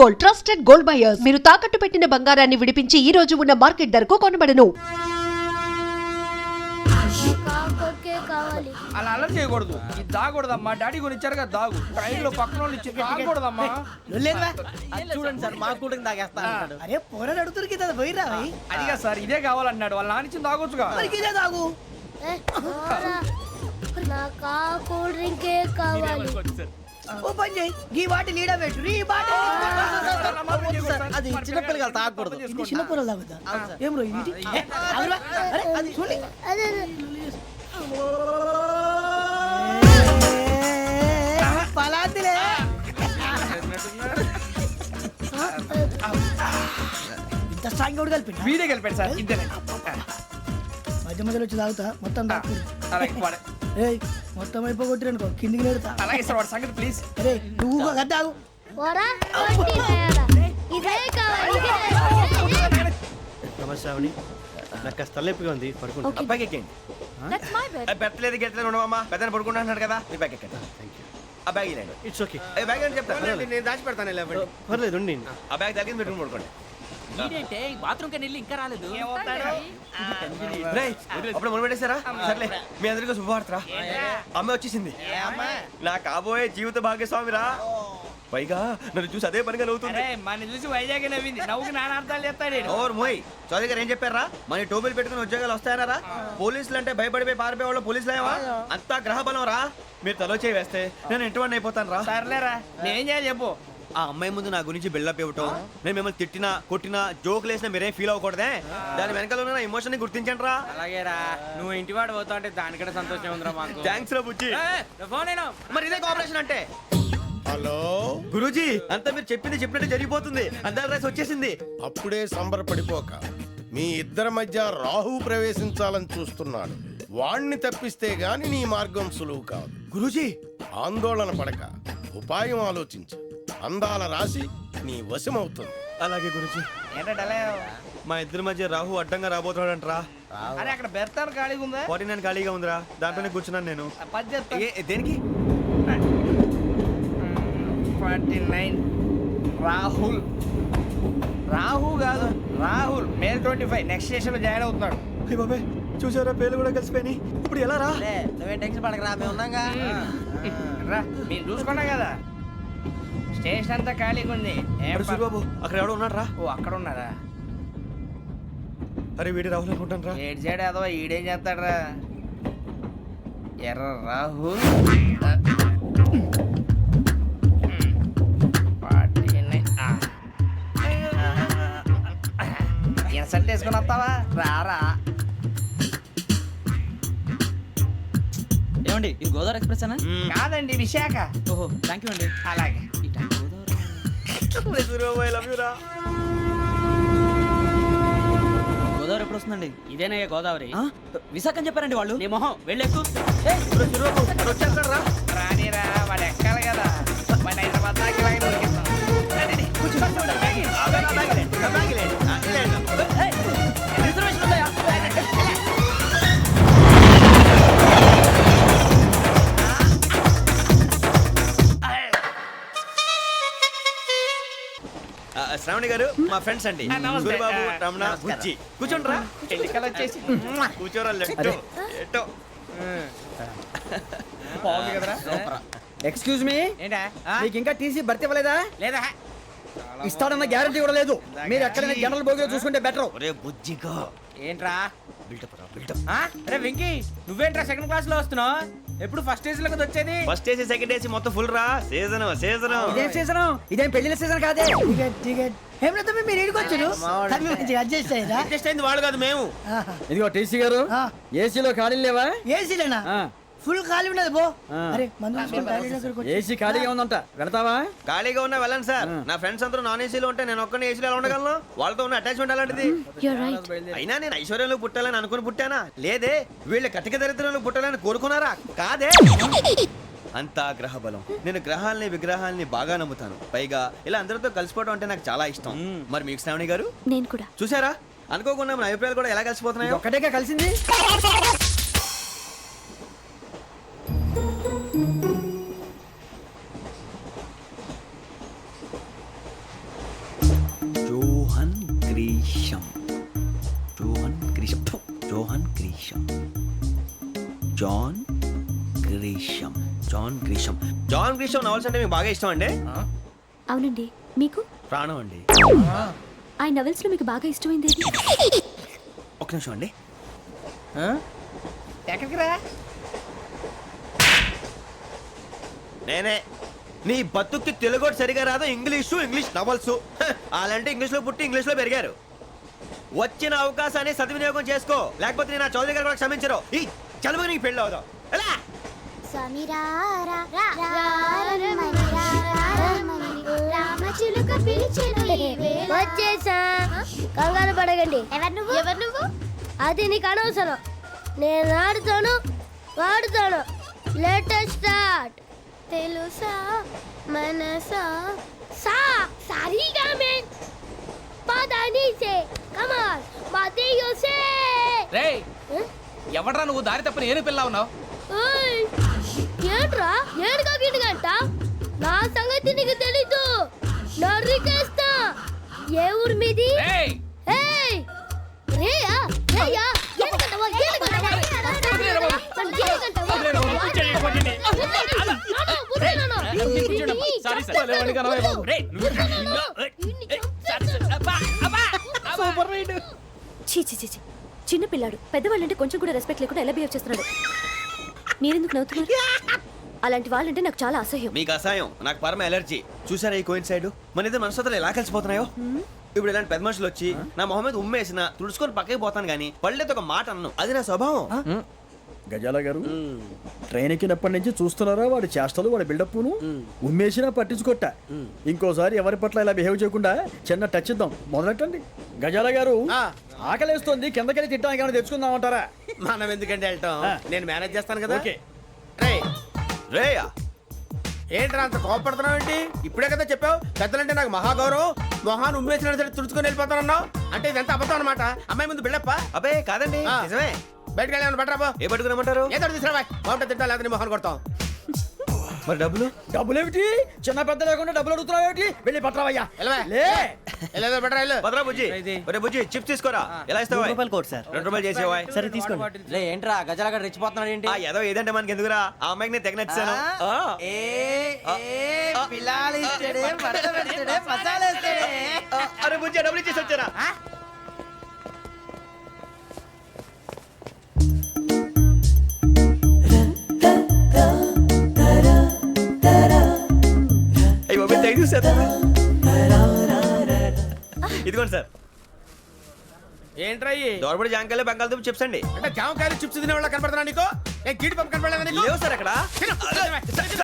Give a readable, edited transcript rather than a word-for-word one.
Gold, trusted gold buyers. మీరు తాకట్టు పెట్టిన బంగారాన్ని విడిపించి ఈ రోజు ఉన్న మార్కెట్ ధరకు కొనబడను. అలా అలర్ చేయకూడదు. ఇది దాగకూడదమ్మా. డాడీ కొని ఇచ్చారు కదా దాగు. ట్రైన్ లో పక్కన వాళ్ళు ఇచ్చి దాగకూడదమ్మా. చూడండి సార్ మా కూడా తాగేస్తా. అరే పోరాడు అడుగుతారు కదా పోయిరా. అడిగా సార్ ఇదే కావాలన్నాడు. వాళ్ళ నాన్న ఇచ్చింది తాగొచ్చుగా. ఇదే తాగు. ఓ పని చేయి, ఈ బాటిల్ లీడ పెట్టు. ఈ బాటిల్ అది చిన్నపిల్లలు తాగకూడదు. ఇది చిన్న పొరలు తాగుతా. ఏం రో ఇది? అరే అది చూడండి. పలాతిలే. ఇంత స్ట్రాంగ్ కూడా కలిపి వీడే కలిపాడు సార్. ఇంతనే మధ్య మధ్యలో వచ్చి తాగుతా. మొత్తం తాగు. అలాగే వాడు. ఏయ్ మొత్తం అయిపోగొట్టిరనుకో కిందికి నేడుతా. అలాగే సార్ వాడు సంగతి ప్లీజ్. అరే నువ్వు కదా తాగు. నమస్కారం. నాకు కాస్త తలెప్పిగా ఉంది, పడుకుంటా. అబ్బాయికి ఎక్కండి. పెట్టలేదు గెట్టలేదు ఉండవమ్మా. పెద్దని పడుకుంటున్నాడు కదా. మీ బ్యాగ్ ఎక్కండి. ఆ బ్యాగ్ ఇలాండి. It's okay. బ్యాగ్ అని చెప్తాను. నేను దాచి పెడతాను. పర్లేదు ఉండి. ఆ బ్యాగ్ తగ్గింది పెట్టుకుని పడుకోండి. బాత్రూమ్ కెళ్ళి ఇంకా రాలేదు. అప్పుడు మొదలు పెట్టేశారా? సర్లే మీ అందరికీ శుభవార్తరా. అమ్మ వచ్చేసింది. నా కాబోయే జీవిత భాగ్యస్వామిరా. పైగా నన్ను చూసి అదే పనిగా నవ్వుతుంది. మన చూసి వైజాగ్ నవ్వింది. నవ్వుకి నాన్న అర్థాలు చెప్తాడు. ఓర్ మోయ్ చౌదరి గారు ఏం చెప్పారా? మన టోబీలు పెట్టుకుని ఉద్యోగాలు వస్తాయనరా? పోలీసులు అంటే భయపడిపోయి పారిపోయే వాళ్ళు పోలీసులు ఏవా? అంతా గ్రహ బలం రా. మీరు తలో చేయి వేస్తే నేను ఇంటివాడిని అయిపోతాను రా. సర్లేరా, నేనేం చేయాలి చెప్పు. ఆ అమ్మాయి ముందు నా గురించి బిల్డప్ ఇవ్వటం, నేను మిమ్మల్ని తిట్టినా కొట్టినా జోకులు వేసినా మీరేం ఫీల్ అవ్వకూడదే. దాని వెనకాల ఉన్న నా ఎమోషన్ ని గుర్తించండి రా. అలాగేరా, నువ్వు ఇంటివాడు పోతా అంటే దానికంటే సంతోషం ఉందిరా మాకు. థ్యాంక్స్ రా బుజ్జి. ఫోన్ అయినా మరి ఇదే కోఆపరేషన్ అంటే. హలో గురూజీ, అంతా మీరు చెప్పింది చెప్పినట్టు జరిగిపోతుంది. అందాల రైస్ వచ్చేసింది. అప్పుడే సంబరపడిపోక. మీ ఇద్దరి మధ్య రాహు ప్రవేశించాలని చూస్తున్నాడు. వాణ్ణి తప్పిస్తే గాని నీ మార్గం సులువు కాదు. గురూజీ, ఆందోళన పడక, ఉపాయం ఆలోచించు. అందాల రాశి నీ వశమవుతుంది. అలాగే గురూజీ. ఏంటంటే మా ఇద్దరి మధ్య రాహు అడ్డంగా రాబోతున్నాడంట్రా. అరే అక్కడ బెర్తాను ఖాళీగా ఉందా? 49 ఖాళీగా ఉందిరా. దాంట్లోనే కూర్చున్నాను నేను. దేనికి? 49 రాహుల్. రాహు కాదు, రాహుల్. మే 25 నెక్స్ట్ స్టేషన్ లో జాయిన్ అవుతున్నాడు. అయ్య బాబాయ్, చూసారా పేర్లు కూడా కలిసిపోయినాయి. ఇప్పుడు ఎలా రా? నువ్వే టెన్షన్ పడకరా, మేము ఉన్నాగా. రా, మీరు చూసుకున్నా కదా స్టేషన్ అంతా ఖాళీగా ఉంది. సూరిబాబు అక్కడ ఎవడో ఉన్నాడు రా. ఓ అక్కడ ఉన్నారా? అరే వీడి రాహుల్ అనుకుంటాను రా. ఏడు సైడ్ అదో ఈడేం చేస్తాడరా? ఎర్ర రాహుల్. ఇన్సల్ట్ వేసుకుని వస్తావా? రారా. ఏమండి, ఇది గోదావరి ఎక్స్ప్రెస్ అనా? కాదండి, విశాఖ. ఓహో, థ్యాంక్ యూ అండి. అలాగే. సూరిబాబు, ఐ లవ్ యు రా. గోదావరి ఎప్పుడు వస్తుందండి? ఇదేనయ్య గోదావరి. విశాఖ అని చెప్పారండి వాళ్ళు. నీ మొహం వెళ్ళెక్కు. వచ్చేస్తాడు రా. రానిరా, వాడు ఎక్కాలి కదా. మన హైదరాబాద్ దాకా ఇలాగే దొరికిస్తాం. రిజర్వేషన్ ఉందా? శ్రావణి గారు మా ఫ్రెండ్స్ అండి. సూరిబాబు, రమణ, బుజ్జి. కూర్చోండి రా. ఎన్నికలు వచ్చేసి కూర్చోరా. లెట్టో ఎట్టో బాగుంది కదరా. ఎక్స్క్యూజ్ మీ, ఏంటా? మీకు ఇంకా టీసీ భర్తీ ఇవ్వలేదా? లేదా ఇస్తాడన్న గ్యారంటీ కూడా లేదు. మీరు ఎక్కడైనా జనరల్ బోగిలో చూసుకుంటే బెటర్. ఒరే బుజ్జిగా ఏంట్రా? బిల్డప్ రా, బిల్డప్. అరే వెంకీ, నువ్వేంట్రా సెకండ్ క్లాస్ లో వస్తున్నావు? ఎప్పుడు ఫస్ట్ ఏజ్ లో కదా వచ్చేది? ఫస్ట్ ఏసీ సెకండ్ ఏసీ మొత్తం ఫుల్ రా. Season season. ఇదేం సీజన్? ఇదేం పెళ్లిన సీజన్ కాదే. టికెట్ టికెట్ ఏం లేదు, మీరు ఇడికొచ్చారు. అడ్జస్ట్ అయ్యారా? అడ్జస్ట్ అయింది వాళ్ళు కాదు మేము. ఇదిగో టీసీ గారు, ఏసీలో ఖాళీలు లేవా? ఏసీలేనా? ఫుల్ ఖాళీ ఉండదు బో. అరే మందు తీసుకొని టాయిలెట్ దగ్గరికి వచ్చి. ఏసీ ఖాళీగా ఉందంట, వెళతావా? ఖాళీగా ఉన్నా వెళ్ళండి సార్. నా ఫ్రెండ్స్ అందరూ నాన్ ఏసీలో ఉంటే నేను ఒక్కనే ఏసీలో ఎలా ఉండగలను? వాళ్ళతో ఉన్న అటాచ్మెంట్ అలాంటిది. అయినా నేను ఐశ్వర్యంలో పుట్టాలని అనుకుని పుట్టానా? లేదే. వీళ్ళ కటిక దరిద్రంలో పుట్టాలని కోరుకున్నారా? కాదే. అంతా గ్రహ బలం. నేను గ్రహాలని విగ్రహాలని బాగా నమ్ముతాను. పైగా ఇలా అందరితో కలిసిపోవడం అంటే నాకు చాలా ఇష్టం. మరి మీకు శ్రావణి గారు? నేను కూడా. చూసారా, అనుకోకుండా మన అభిప్రాయాలు కూడా ఎలా కలిసిపోతున్నాయో. ఒక్కటేగా కలిసింది. గ్రీషం జోహన్ గ్రీషం థు, John Grisham John Grisham John Grisham novels అంటే మీకు బాగా ఇష్టం అండి? అవునండి. మీకు ప్రాణం అండి. ఆ నవెల్స్ లో మీకు బాగా ఇష్టమైంది ఏది? ఒక నిమిషం అండి. ఎక్కడికి రా నేనే నీ బతుక్కి తెలుగు సరిగా రాదు, ఇంగ్లీష్ నవల్స్. అలాంటి ఇంగ్లీష్లో పుట్టి ఇంగ్లీష్లో పెరిగారు. వచ్చిన అవకాశాన్ని సద్వినియోగం చేసుకో, లేకపోతే నేను నా చౌదరి గారు కూడా క్షమించరు. ఈ చదువు నీకు పెళ్ళి అవుదాం. ఎలా వచ్చేసా, కంగారు పడగండి. ఎవరు నువ్వు? అది నీకు అనవసరం. నేను ఆడుతాను, వాడుతాను. Latest start. తెలుసా మనసా సా సారీగా మెన్ పదని సే కమాన్ మాదేయో సే. రేయ్ ఎవడ్రా నువ్వు దారి తప్పని ఏను పిల్ల ఉన్నావు? ఓయ్ ఏంట్రా ఏడుగా గిడుగంట? నా సంగతి నీకు తెలీదు. నరికేస్తా. ఏ ఊరు మీది? రేయ్ ఏయ్ రేయా రేయా ఏడుగంటవా ఏడుగంటవా సారీ సార్ రేయ్ సూపర్ రైడ్. చీ చీ చీ చీ. చిన్న పిల్లాడు పెద్దవాళ్ళంటే కొంచెం కూడా రెస్పెక్ట్ లేకుండా ఎలా బిహేవ్ చేస్తున్నాడు. మీరెందుకు నవ్వుతున్నారు? అలాంటి వాళ్ళంటే నాకు చాలా అసహ్యం. మీకు అసహాయం, నాకు పరమ ఎలర్జీ. చూసారా ఈ కోయిన్ సైడ్? మన ఇద్దరు మనస్తత్వాలు ఎలా కలిసిపోతున్నాయో. ఇప్పుడు ఇలాంటి పెద్ద మనుషులు వచ్చి నా మొహం మీద ఉమ్మేసిన తుడుచుకొని పక్కకి పోతాను కానీ పళ్ళేతో ఒక మాట అన్ను. అది నా స్వభావం. గజాల గారు ట్రైన్ ఎక్కినప్పటి నుంచి చూస్తున్నారా వాడి చేష్టలు, వాడి బిల్డప్ను. ఉమ్మేసినా పట్టించుకోట. ఇంకోసారి ఎవరి పట్ల ఇలా బిహేవ్ చేయకుండా చిన్న టచ్ ఇద్దాం. మొదలెట్టండి. గజాల గారు ఆకలేస్తోంది, కిందకెళ్ళి తిట్టడానికి ఏమైనా తెచ్చుకుందామంటారా? మనం ఎందుకంటే వెళ్తాం, నేను మేనేజ్ చేస్తాను కదా. ఓకే. రేయా ఏంట్రా అంత కోపడుతున్నావు ఏంటి? ఇప్పుడే కదా చెప్పావు పెద్దలంటే నాకు మహాగౌరవం, మొహాన్ని ఉమ్మేసిన సరే తుడుచుకొని వెళ్ళిపోతానన్నావు. అంటే ఇదంతా అబద్ధం అనమాట. అమ్మాయి ముందు బిల్డప్ప. అబ్బే కాదండి, నిజమే. బయటకు వెళ్ళి బట్రాబో. ఏ పట్టుకురమ్మంటారు? ఏదో తీసుకురా బాగుంటే తింటా, లేదని మొహాన్ని కొడతాం. మరి డబ్బులు? డబ్బులేమిటి? చిన్న పెద్ద లేకుండా డబ్బులు అడుగుతున్నావు ఏంటి? వెళ్ళి పట్టరావయ్యా. లే వెళ్ళేదో బట్రా వెళ్ళు. భద్రా బుజ్జి, ఒరే బుజ్జి చిప్స్ తీసుకోరా. ఎలా ఇస్తావా? Court sir. 2 రూపాయలు చేసేవా? సరే తీసుకోండి. రే ఏంట్రా గజాలగా రెచ్చిపోతున్నాడు ఏంటి? ఆ ఏదో ఏదంటే మనకి ఎందుకురా, ఆ అమ్మాయికి నేను తెగ నచ్చాను. అరే బుజ్జి డబ్బులు ఇచ్చేసి వచ్చారా? ఇదిగోండి సార్. ఏంట్రా దోరబడి జాంకాయలు బంగాళదుంప చిప్స్ అండి. అంటే జామకాయలు చిప్స్ తినే వాళ్ళ కనపడుతున్నా నీకు? ఏ గీడి పంపు కనపడలేదా నీకు? లేవు సార్ అక్కడ.